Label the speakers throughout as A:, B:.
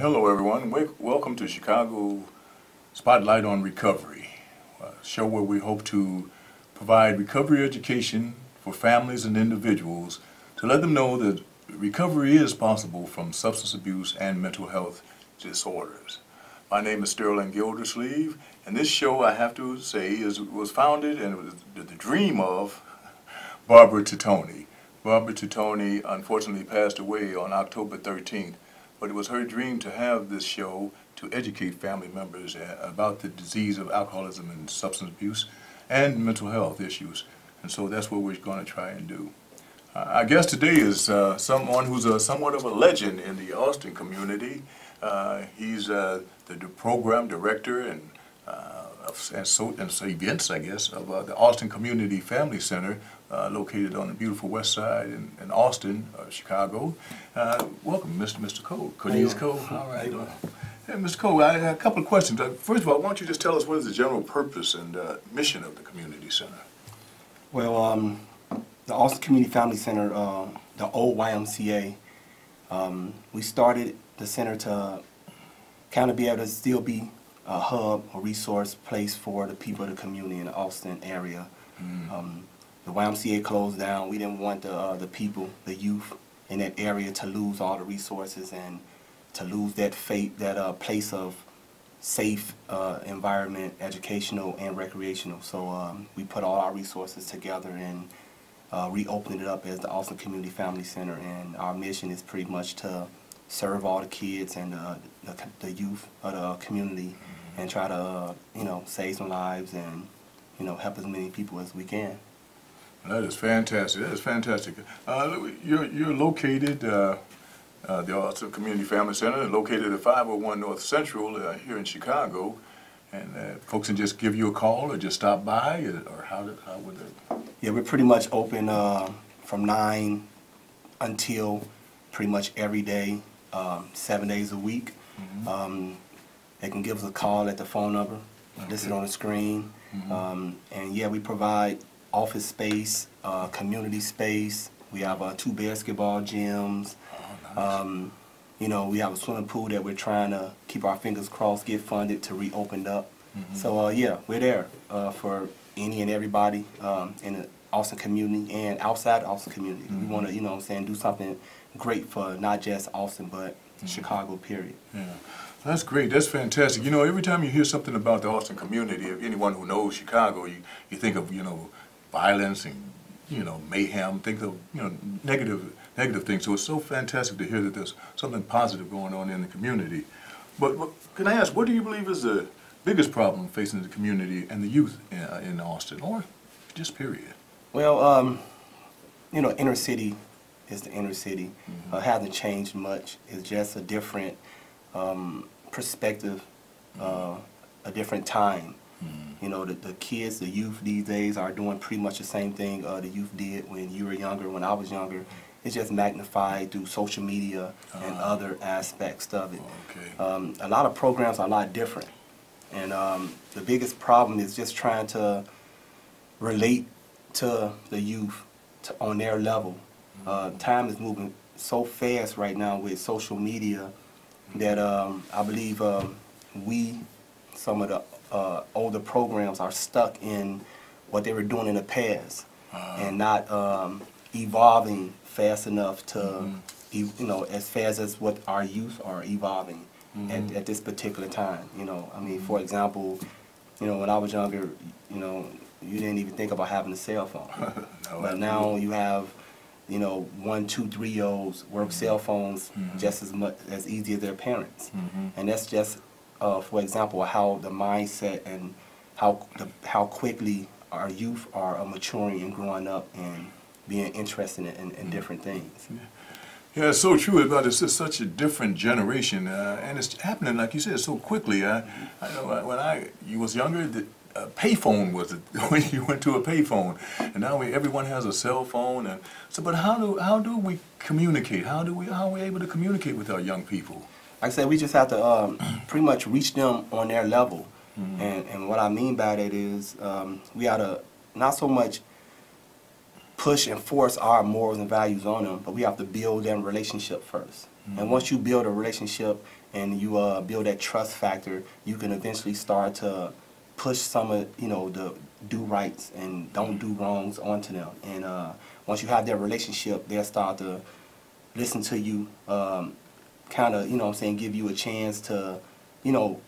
A: Hello everyone, welcome to Chicago Spotlight on Recovery, a show where we hope to provide recovery education for families and individuals to let them know that recovery is possible from substance abuse and mental health disorders. My name is Sterling Gildersleeve, and this show, I have to say, was founded and it was the dream of Barbara Titone. Barbara Titone unfortunately passed away on October 13th. But it was her dream to have this show to educate family members about the disease of alcoholism and substance abuse and mental health issues. And so that's what we're going to try and do. Our guest today is someone who's somewhat of a legend in the Austin community. He's the program director and events, I guess, of the Austin Community Family Center, located on the beautiful west side in Austin, Chicago. Welcome, Mr. Cole, Cornelius Cole.
B: All right.
A: Hey, Mr. Cole, I have a couple of questions. First of all, why don't you just tell us what is the general purpose and mission of the community center?
B: Well, the Austin Community Family Center, the old YMCA, we started the center to kind of be able to still be a hub, a resource place for the people of the community in the Austin area. The YMCA closed down. We didn't want the people, the youth in that area to lose all the resources and to lose that place of safe environment, educational and recreational. So we put all our resources together and reopened it up as the Austin Community Family Center. And our mission is pretty much to serve all the kids and the youth of the community and try to, save some lives and, help as many people as we can.
A: That is fantastic. That is fantastic. You're located, the Austin Community Family Center, located at 501 North Central here in Chicago. And folks can just give you a call or just stop by, or how would they?
B: Yeah, we're pretty much open from 9 until pretty much every day, 7 days a week. They can give us a call at the phone number listed on the screen. And yeah, we provide office space, community space. We have 2 basketball gyms. Oh, nice. We have a swimming pool that we're trying to keep our fingers crossed, get funded to reopen up. So yeah, we're there for any and everybody in the Austin community and outside the Austin community. We want to, do something great for not just Austin, but Chicago, period. Yeah.
A: That's great. That's fantastic. Every time you hear something about the Austin community, if anyone who knows Chicago, you think of, violence and, mayhem, think of, negative things. So it's so fantastic to hear that there's something positive going on in the community. But can I ask, what do you believe is the biggest problem facing the community and the youth in Austin, or just period?
B: Well, inner city is the inner city. Hasn't changed much. It's just a different perspective, a different time. The kids, the youth these days are doing pretty much the same thing the youth did when you were younger, when I was younger. It's just magnified through social media and other aspects of it. Okay. A lot of programs are a lot different. And the biggest problem is just trying to relate to the youth on their level. Time is moving so fast right now with social media that I believe some of the older programs are stuck in what they were doing in the past and not evolving fast enough to, as fast as what our youth are evolving at this particular time. For example, when I was younger, you didn't even think about having a cell phone. No, but now you have 1, 2, 3-year-olds work cell phones just as easy as their parents. And that's just, for example, how the mindset and how quickly our youth are maturing and growing up and being interested in different things.
A: Yeah, it's so true about it's just such a different generation, and it's happening, like you said, so quickly. I know when you was younger, the payphone was when you went to a payphone, and now everyone has a cell phone. And so, but how do we communicate? How are we able to communicate with our young people?
B: Like I said, we just have to pretty much reach them on their level, and what I mean by that is we ought to not so much push and force our morals and values on them, but we have to build that relationship first. And once you build a relationship and you build that trust factor, you can eventually start to push some of, you know, the do rights and don't do wrongs onto them. And once you have that relationship, they'll start to listen to you, kind of, you know what I'm saying, give you a chance to, you know,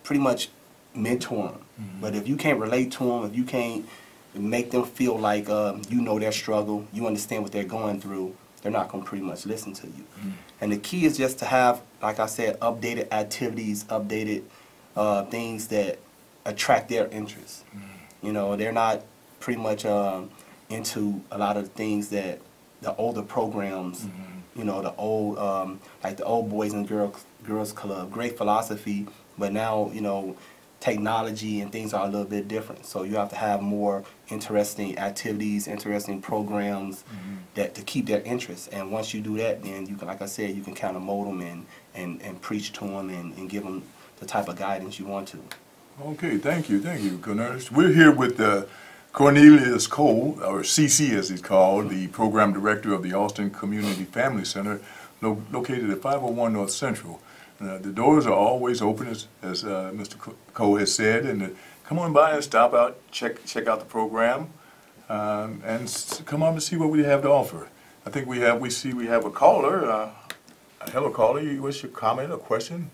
B: pretty much mentor them. But if you can't relate to them, if you can't make them feel like you know their struggle, you understand what they're going through, they're not going to pretty much listen to you. And the key is just to have, like I said, updated activities, updated things that attract their interest. You know, they're not pretty much into a lot of things that the older programs, you know, the old, like the old Boys and Girls Club, great philosophy, but now, you know, technology and things are a little bit different. So you have to have more interesting activities, interesting programs that to keep their interest. And once you do that, then you can, like I said, you can kind of mold them and preach to them and give them the type of guidance you want to.
A: Okay, thank you, Cornelius. We're here with Cornelius Cole, or CC as he's called, the program director of the Austin Community Family Center, located at 501 North Central. The doors are always open, as Mr. Cole has said, and come on by and stop out, check out the program, and come on to see what we have to offer. I think we have a caller. Hello, caller. What's your comment or question?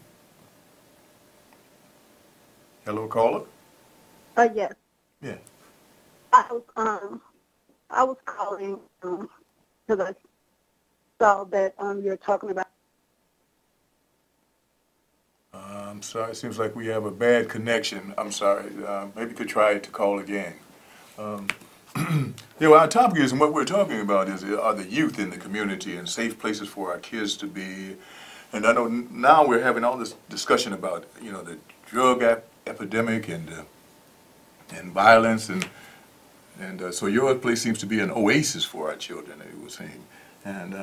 A: Hello, caller.
C: Yes.
A: Yeah.
C: I was calling because I saw that you're talking about.
A: I'm sorry. It seems like we have a bad connection. I'm sorry. Maybe you could try to call again. Yeah, well, our topic is, and what we're talking about is, are the youth in the community and safe places for our kids to be. And I know now we're having all this discussion about, you know, the drug epidemic and violence, and so your place seems to be an oasis for our children, you were saying. And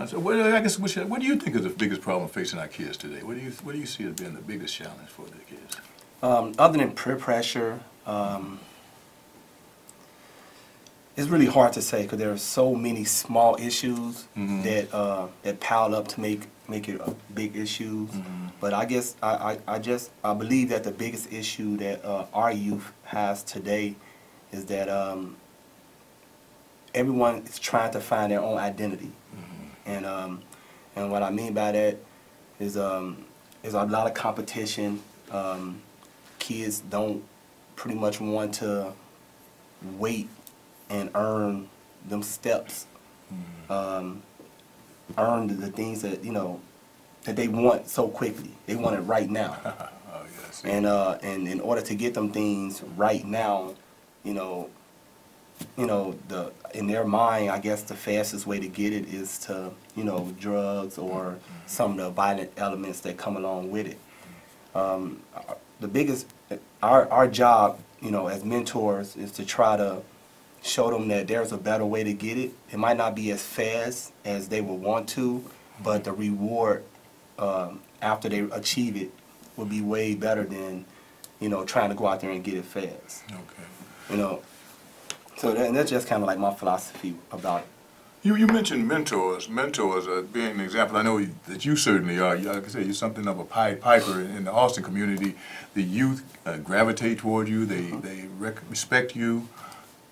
A: so I guess what do you think is the biggest problem facing our kids today? What do you see as being the biggest challenge for the kids?
B: Other than peer pressure, it's really hard to say because there are so many small issues that pile up to make it a big issue. But I guess I believe that the biggest issue that our youth has today is that everyone is trying to find their own identity. And what I mean by that is there's a lot of competition. Kids don't pretty much want to wait and earn them steps, earn the things that, you know, that they want so quickly. They want it right now.
A: Oh, yes.
B: And in order to get them things right now, you know, in their mind, I guess the fastest way to get it is to, you know, drugs or some of the violent elements that come along with it. The biggest, our job, you know, as mentors is to try to show them that there's a better way to get it. It might not be as fast as they would want to, but the reward after they achieve it will be way better than, you know, trying to go out there and get it fast.
A: Okay.
B: You know, so that's just kind of like my philosophy about it.
A: You mentioned mentors being an example. I know that you certainly are. Like I said, you're something of a Pied Piper in the Austin community. The youth gravitate toward you. They respect you.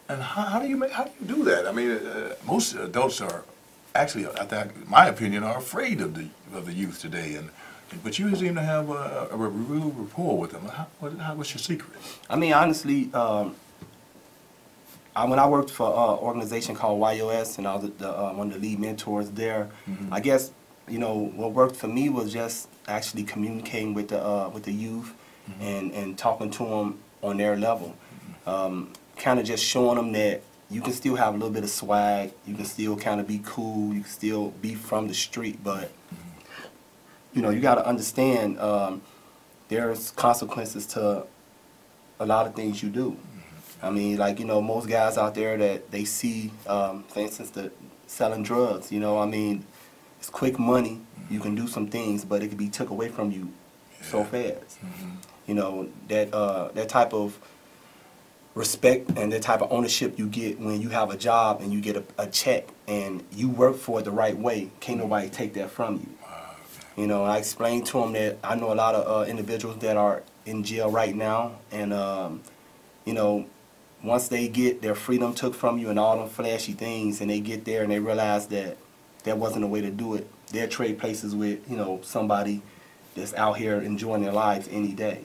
A: And how do you do that? I mean, most adults are actually, I think, in my opinion, are afraid of the youth today. But you seem to have a real rapport with them. What's your secret?
B: I mean, honestly, when I worked for an organization called YOS, and I was one of the lead mentors there, I guess, you know, what worked for me was just actually communicating with the youth and talking to them on their level. Kind of just showing them that you can still have a little bit of swag, you can still kind of be cool, you can still be from the street, but you know, you got to understand there's consequences to a lot of things you do. I mean, like, you know, most guys out there that they see, for instance, selling drugs, you know, I mean, it's quick money, you can do some things, but it can be took away from you so fast. You know, that type of respect and the type of ownership you get when you have a job and you get a check and you work for it the right way. Can't nobody take that from you. You know, I explained to them that I know a lot of individuals that are in jail right now, and you know, once they get their freedom took from you and all them flashy things, and they get there and they realize that that wasn't the way to do it, they'll trade places with, you know, somebody that's out here enjoying their lives any day.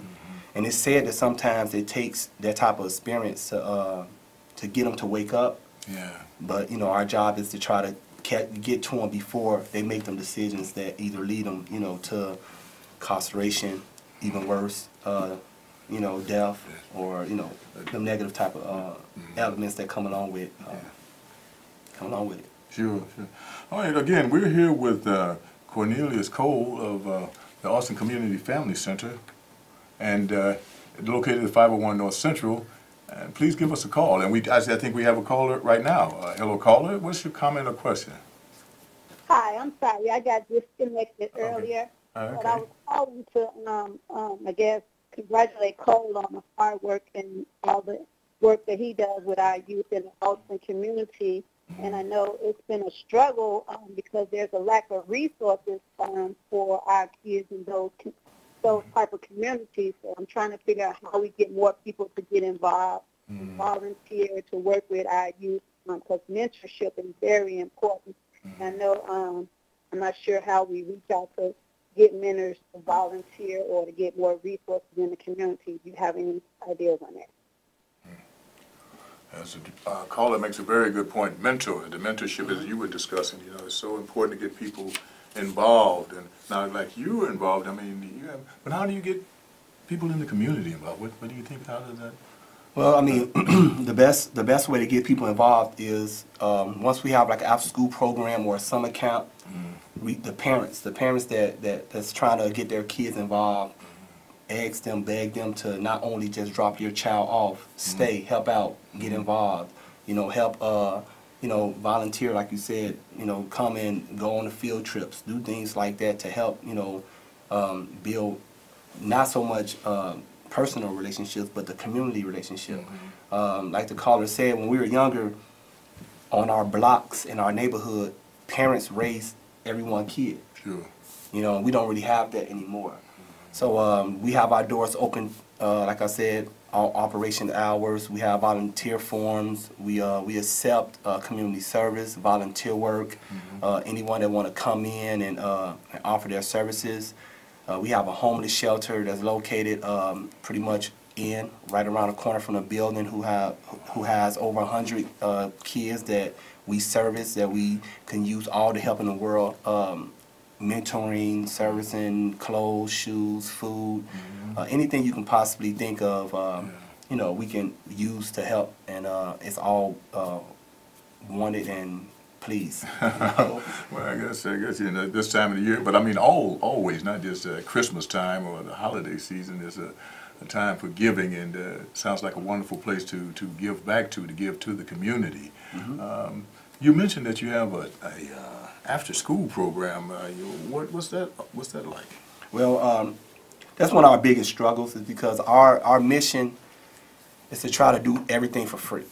B: And it's said that sometimes it takes that type of experience to get them to wake up.
A: Yeah.
B: But, you know, our job is to try to get to them before they make them decisions that either lead them, you know, to incarceration, even worse, you know, death, or, you know, the negative type of elements that come along with it.
A: Sure, sure. All right, again, we're here with Cornelius Cole of the Austin Community Family Center, and located at 501 North Central. And please give us a call. And I think we have a caller right now. Hello, caller. What's your comment or question?
C: Hi, I'm sorry. I got disconnected earlier.
A: Okay.
C: But I was calling to, I guess, congratulate Cole on the hard work and all the work that he does with our youth in the Austin community. And I know it's been a struggle because there's a lack of resources for our kids in those type of communities. So I'm trying to figure out how we get more people to get involved, volunteer to work with our youth, because mentorship is very important. I know I'm not sure how we reach out to get mentors to volunteer or to get more resources in the community. Do you have any ideas on that?
A: As a caller makes a very good point. The mentorship, as you were discussing, you know, it's so important to get people involved. And now, like you were involved, I mean, but how do you get people in the community involved? What do you think? How does that?
B: Well, I mean, the best way to get people involved is once we have like an after-school program or a summer camp, the parents that's trying to get their kids involved, ask them, beg them to not only just drop your child off, stay, help out, get involved, you know, help, you know, volunteer, like you said, you know, come and go on the field trips, do things like that to help, you know, build not so much personal relationships, but the community relationship. Like the caller said, when we were younger, on our blocks in our neighborhood, parents raised every one kid.
A: Sure.
B: You know, we don't really have that anymore. So we have our doors open, like I said, our operation hours. We have volunteer forms. We accept community service, volunteer work, anyone that want to come in and offer their services. We have a homeless shelter that's located pretty much right around the corner from the building who has over 100 kids that we service, that we can use all the help in the world. Mentoring, servicing, clothes, shoes, food, anything you can possibly think of, you know, we can use to help, and it's all wanted and pleased.
A: Well, I guess you know, this time of the year, but I mean always, not just Christmas time or the holiday season. Is a time for giving, and sounds like a wonderful place to give back to give to the community. You mentioned that you have a after-school program. What's that like? Well,
B: that's one of our biggest struggles, is because our mission is to try to do everything for free.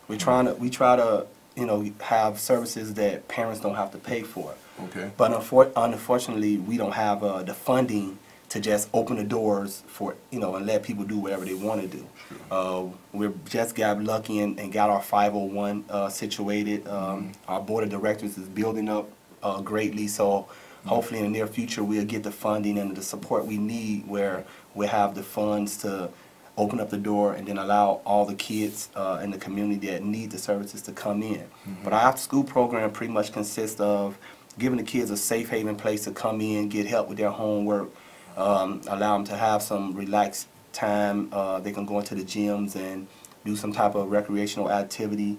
B: We try to you know, have services that parents don't have to pay for.
A: Okay.
B: But unfortunately, we don't have the funding to just open the doors for, you know, and let people do whatever they want to do. Sure. We just got lucky and got our 501 situated. Our board of directors is building up greatly, so hopefully in the near future we'll get the funding and the support we need, where we'll have the funds to open up the door and then allow all the kids in the community that need the services to come in. But our after-school program pretty much consists of giving the kids a safe haven place to come in, get help with their homework, allow them to have some relaxed time. They can go into the gyms and do some type of recreational activity,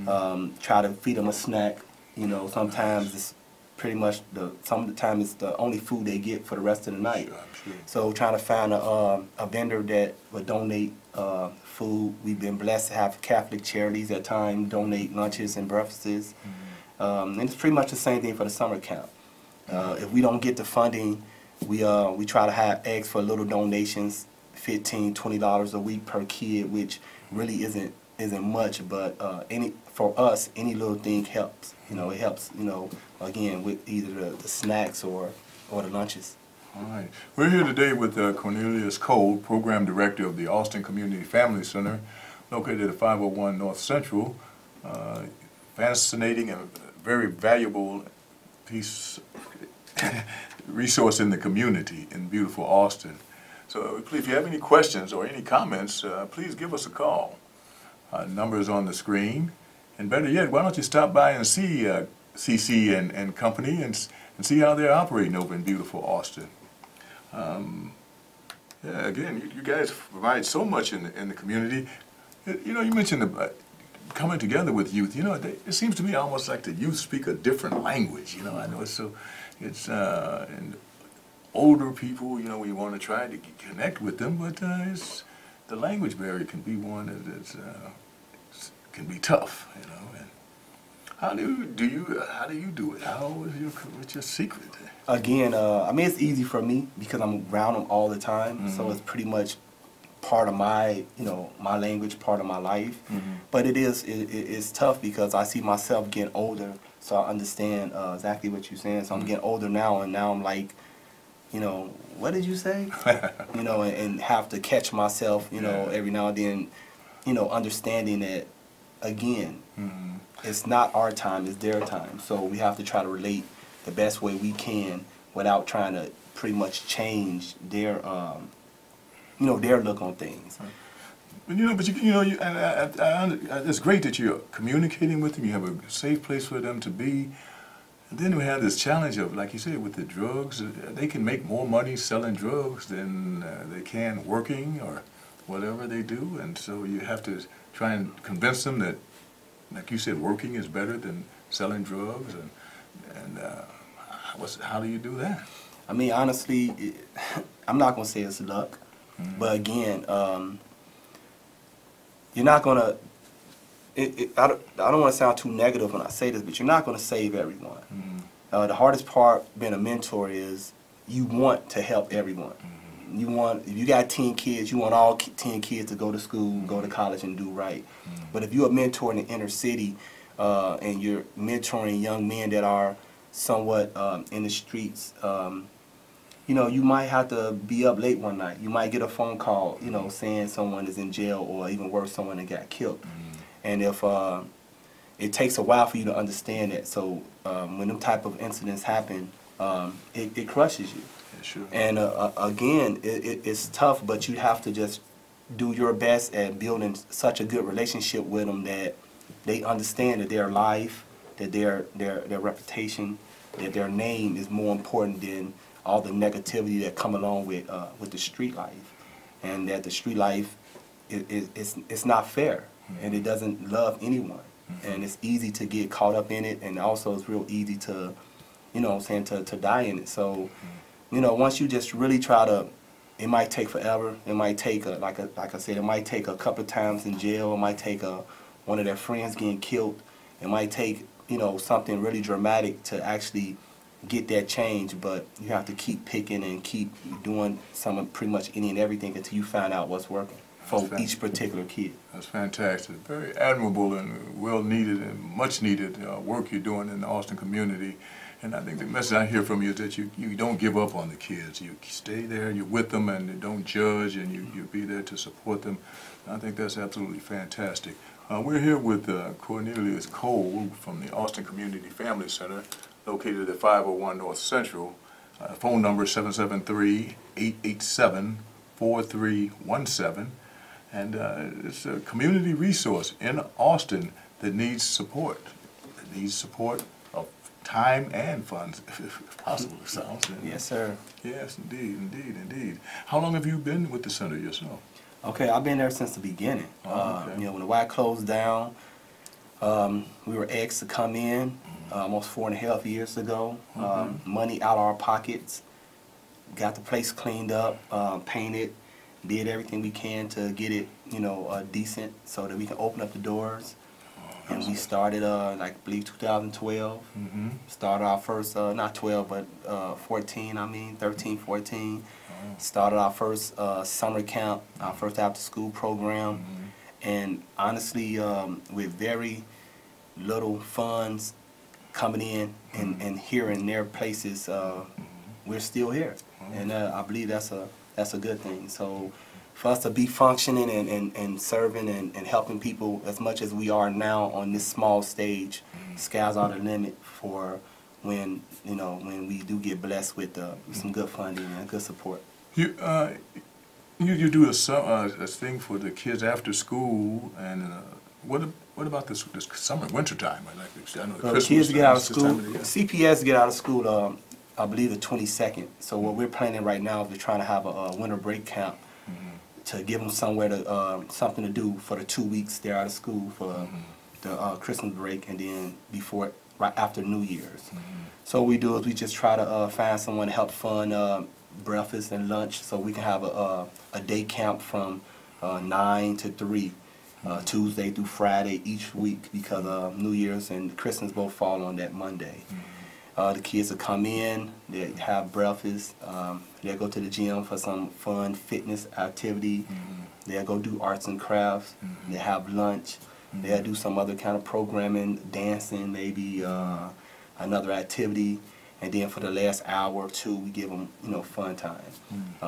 B: try to feed them a snack. You know, sometimes it's pretty much some of the time it's the only food they get for the rest of the night.
A: Sure.
B: So trying to find a vendor that would donate food. We've been blessed to have Catholic charities at times donate lunches and breakfasts. And it's pretty much the same thing for the summer camp. If we don't get the funding, we try to ask for little donations, $15, $20 a week per kid, which really isn't much, but for us, any little thing helps. You know, it helps. You know, again, with either the snacks or the lunches.
A: All right. We're here today with Cornelius Cole, Program Director of the Austin Community Family Center, located at 501 North Central. Fascinating and very valuable resource in the community in beautiful Austin. So if you have any questions or any comments, please give us a call. Number is on the screen. And better yet, why don't you stop by and see CC and company and see how they're operating over in beautiful Austin. Yeah, again, you guys provide so much in the community. You know, you mentioned coming together with youth. You know, it seems to me almost like the youth speak a different language. You know, I know and older people, you know, we want to try to connect with them, but the language barrier can be one that can be tough. You know, and how do you do it? What's your secret?
B: Again, I mean, it's easy for me because I'm around them all the time, so it's pretty much part of my, you know, my language, part of my life. But it's tough because I see myself getting older, so I understand exactly what you're saying. So I'm getting older now, and now I'm like, you know, what did you say? You know, and have to catch myself, you know, every now and then, you know, understanding that, again, it's not our time, it's their time. So we have to try to relate the best way we can without trying to pretty much change their, you know, their look on things.
A: You know, it's great that you're communicating with them. You have a safe place for them to be. And then we have this challenge of, like you said, with the drugs. They can make more money selling drugs than they can working or whatever they do. And so you have to try and convince them that, like you said, working is better than selling drugs. And how do you do that?
B: I mean, honestly, I'm not going to say it's luck. But again, you're not going to, I don't want to sound too negative when I say this, but you're not going to save everyone. The hardest part being a mentor is you want to help everyone. You want, if you got 10 kids, you want all 10 kids to go to school, go to college, and do right. But if you're a mentor in the inner city and you're mentoring young men that are somewhat in the streets, you know, you might have to be up late one night. You might get a phone call, you know, saying someone is in jail, or even worse, someone that got killed. And if it takes a while for you to understand that, so when them type of incidents happen, it crushes you.
A: Yeah, sure. And
B: again, it's tough, but you have to just do your best at building such a good relationship with them that they understand that their life, that their reputation, that their name is more important than all the negativity that come along with the street life, and that the street life it's not fair, and it doesn't love anyone, and it's easy to get caught up in it, and also it's real easy to, you know what I'm saying, to die in it. So, you know, once you just really try to, it might take forever. It might take like I said, it might take a couple of times in jail. It might take one of their friends getting killed. It might take, you know, something really dramatic to actually get that change, but you have to keep picking and keep doing pretty much any and everything until you find out what's working for each particular kid.
A: That's fantastic. Very admirable and well needed and much needed work you're doing in the Austin community. And I think the message I hear from you is that you don't give up on the kids. You stay there, you're with them, and you don't judge, and you be there to support them. I think that's absolutely fantastic. We're here with Cornelius Cole from the Austin Community Family Center, located at 501 North Central. Phone number 773-887-4317. And it's a community resource in Austin that needs support. It needs support of time and funds, if possible.
B: Yes, sir.
A: Yes, indeed, indeed, indeed. How long have you been with the center yourself?
B: Okay, I've been there since the beginning.
A: Okay.
B: You know, when the Y closed down, we were asked to come in almost 4.5 years ago. Money out of our pockets, got the place cleaned up, painted, did everything we can to get it, you know, decent so that we can open up the doors. And we started, like, I believe 2012. Started our first, not 12, but 13, 14. Started our first summer camp, our first after-school program. And honestly, with very little funds coming in and here and there places, we're still here. And I believe that's a good thing. So for us to be functioning and serving and helping people as much as we are now on this small stage, sky's are the limit for when, you know, when we do get blessed with some good funding and good support.
A: You do a thing for the kids after school, and what about this summer, winter time? I know
B: The kids get out of school. CPS get out of school, I believe the 22nd. So what we're planning right now is we're trying to have a winter break camp to give them somewhere to something to do for the 2 weeks they're out of school for the Christmas break, and then right after New Year's. So what we do is we just try to find someone to help fund breakfast and lunch, so we can have a day camp from 9 to 3, Tuesday through Friday each week, because New Year's and Christmas both fall on that Monday. The kids will come in, they have breakfast, they'll go to the gym for some fun fitness activity, they'll go do arts and crafts, they'll have lunch, they'll do some other kind of programming, dancing, maybe another activity. And then for the last hour or two, we give them, you know, fun time.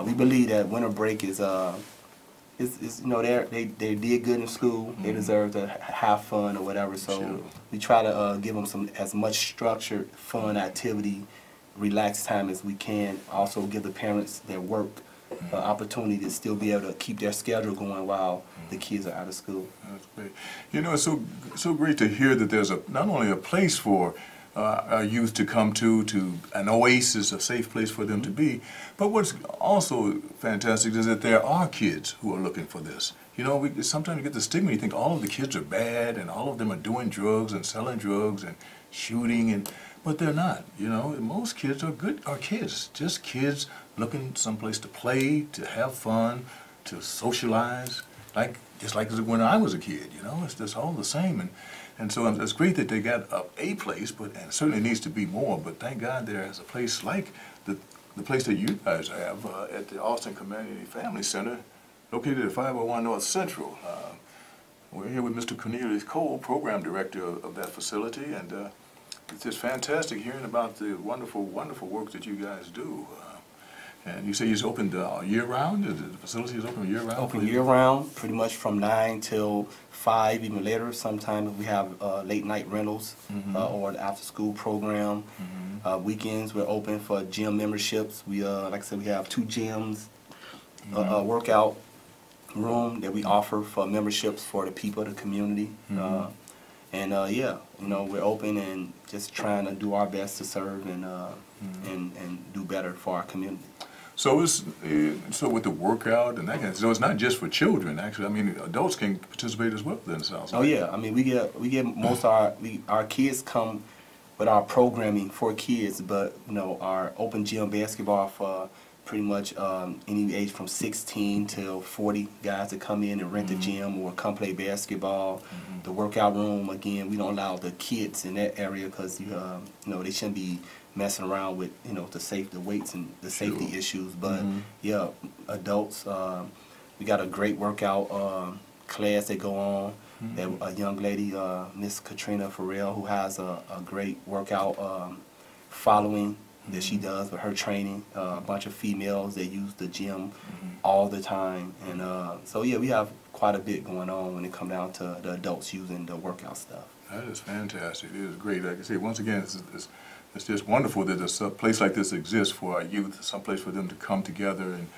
B: We believe that winter break is you know, they did good in school. They deserve to have fun or whatever. So we try to give them as much structured, fun activity, relaxed time as we can. Also give the parents that work opportunity to still be able to keep their schedule going while the kids are out of school.
A: That's great. You know, it's so great to hear that there's not only a place for our youth to come to an oasis, a safe place for them to be, but what's also fantastic is that there are kids who are looking for this. You know, sometimes you get the stigma, you think all of the kids are bad and all of them are doing drugs and selling drugs and shooting, but they're not. You know, most kids are kids, just kids looking someplace to play, to have fun, to socialize, just like when I was a kid. You know, it's just all the same. And so it's great that they got a place, and it certainly needs to be more, but thank God there's a place like the place that you guys have at the Austin Community Family Center, located at 501 North Central. We're here with Mr. Cornelius Cole, Program Director of that facility, and it's just fantastic hearing about the wonderful, wonderful work that you guys do. And you say it's open year-round? The facility is open year-round?
B: Open year-round, pretty much from 9 till 5, even later. Sometimes we have late-night rentals or the after-school program. Weekends, we're open for gym memberships. We, like I said, we have 2 gyms, a workout room that we offer for memberships for the people of the community. And yeah, you know, we're open and just trying to do our best to serve and do better for our community.
A: So with the workout and that kind of, so it's not just for children, actually. I mean, adults can participate as well then, it sounds like.
B: Oh yeah, I mean, we get most of our kids come with our programming for kids, but you know, our open gym basketball for pretty much any age from 16 till 40 guys to come in and rent the gym or come play basketball. The workout room, again, we don't allow the kids in that area because you know, they shouldn't be messing around with, you know, the weights and the safety issues. But yeah, adults, we got a great workout class that go on. That a young lady, Miss Katrina Farrell, who has a great workout following that she does with her training. A bunch of females that use the gym all the time, and so yeah, we have quite a bit going on when it comes down to the adults using the workout stuff. That is
A: fantastic. It is great. Like I say, once again, it's just wonderful that a place like this exists for our youth, some place for them to come together and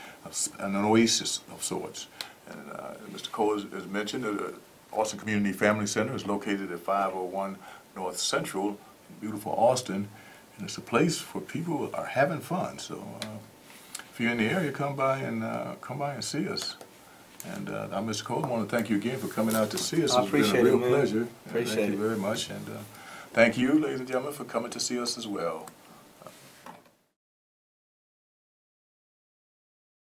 A: an oasis of sorts. And Mr. Cole has mentioned, the Austin Community Family Center is located at 501 North Central in beautiful Austin, and it's a place for people who are having fun. So if you're in the area, come by and see us. And I'm Mr. Cole. I want to thank you again for coming out to see us.
B: I appreciate
A: it. It's been a real pleasure.
B: Appreciate
A: thank you very much. And thank you, ladies and gentlemen, for coming to see us as well.